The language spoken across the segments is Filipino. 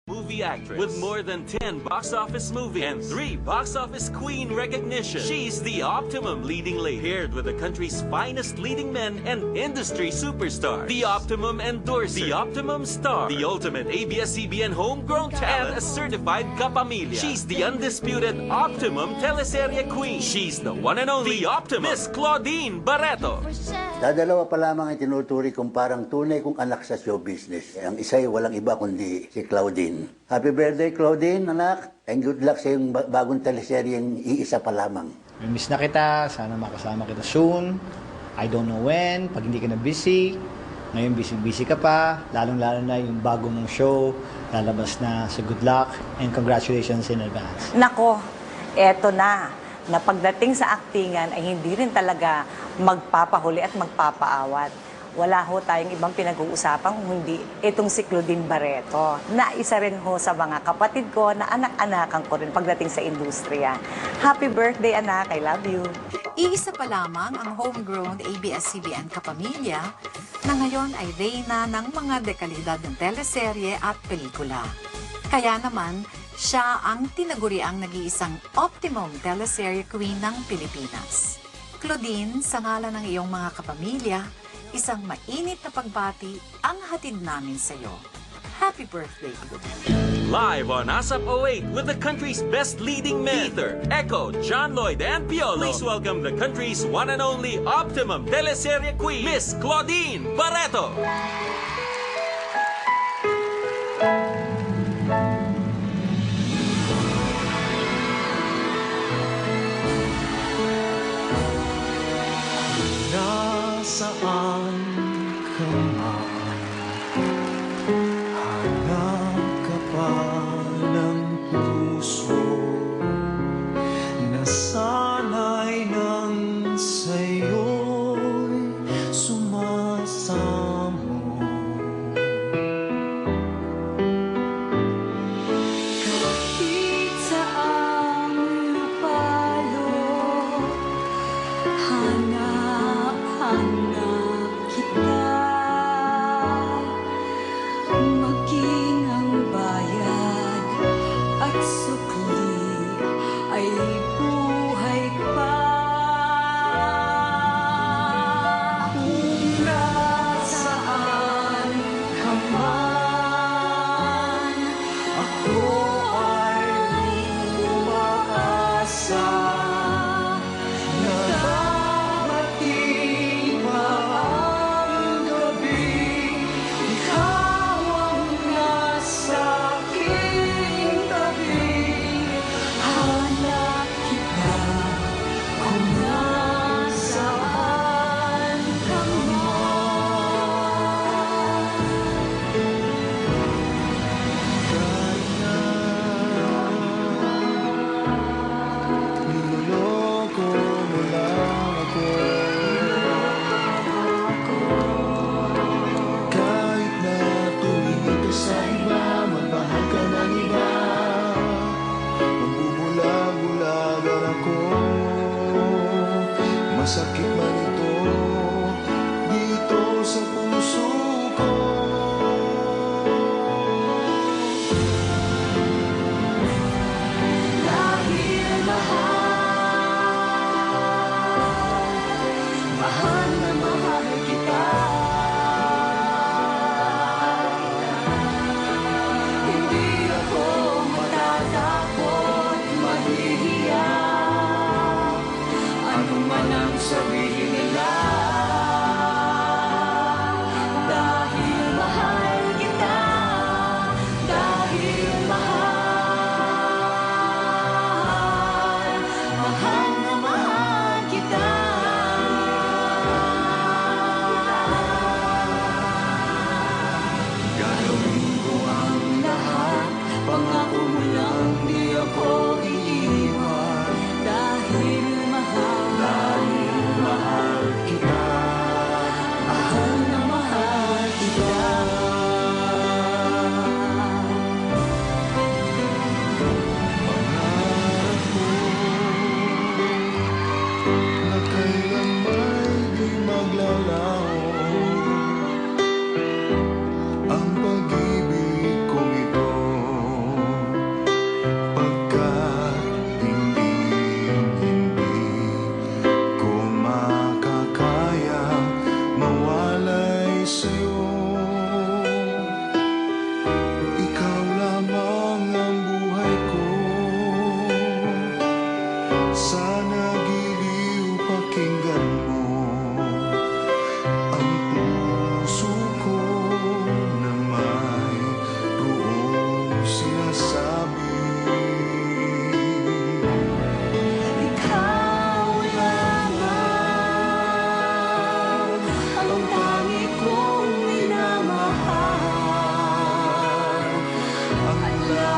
Movie actress with more than 10 box office movies and 3 box office queen recognition. She's the optimum leading lady, paired with the country's finest leading men and industry superstars. The optimum endorser, the optimum star, the ultimate ABS-CBN homegrown talent, and a certified kapamilya. She's the undisputed optimum teleserye queen. She's the one and only, the optimum Miss Claudine Barreto. Dadalawa pa lamang ang tinuturi kong parang tunay kong anak sa show business. Ang isa'y walang iba kundi si Claudine. Happy birthday, Claudine, anak. And good luck sa iyong bagong teleseryeng iisa pa lamang. Miss na kita. Sana makasama kita soon. I don't know when. Pag hindi ka na busy. Ngayon busy ka pa. Lalong-lalo na yung bago mong show. Lalabas na. So good luck and congratulations in advance. Nako, eto na pagdating sa aktingan ay hindi rin talaga magpapahuli at magpapaawat. Wala ho tayong ibang pinag-uusapan kung hindi itong si Claudine Barreto, na isa rin ho sa mga kapatid ko na anak-anakan ko rin pagdating sa industriya. Happy birthday, anak. I love you. Iisa pa lamang ang homegrown ABS-CBN kapamilya na ngayon ay reyna ng mga dekalidad ng teleserye at pelikula. Kaya naman, siya ang tinaguriang nag-iisang optimum teleserye queen ng Pilipinas. Claudine, sa ngalan ng iyong mga kapamilya, isang mainit na pagbati ang hatid namin sa iyo. Happy birthday, Claudine. Live on ASAP 08 with the country's best leading men, Peter, Echo, John Lloyd, and Piolo. Please welcome the country's one and only optimum teleserye queen, Miss Claudine Barreto. Nasaan ka man, hanap ka pa ng puso, nasanay nang sa'yo'y sumasamo. Kahit saang palo, hanap kita, maging ang bayad at sukli ay buhay pa. Kung nasaan ka man, ako ay umaasa na darating pa ang gabi, ikaw ang nasa aking tabi. Hanap kita kung nasaan ka Niloloko mo lang ako, kahit na tumingin ka sa iba, magmahal ka ng iba, magbubula-bulagan ako. Masakit man ito dito sa puso ko. dahil mahal na mahal kita. Hindi ako matatakot, mahihiya, ano man ang sabihin nila. Dahil mahal kita, dahil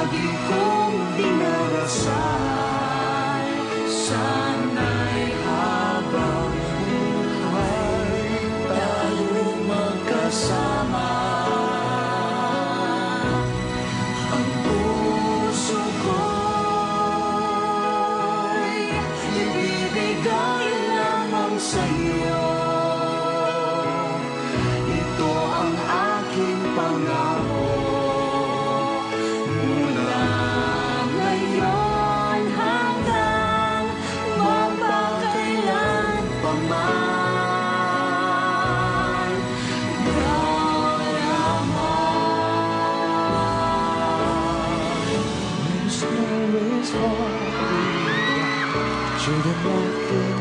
lagi kong dinarasal. Sana'y habang buhay tayo magkasama. Ang puso ko'y ibibigay lamang sa'yo. Ito ang aking pangako. Mula ngayon hanggang magpakailan pa man. Ikaw lamang. When the snow is falling, should have walked in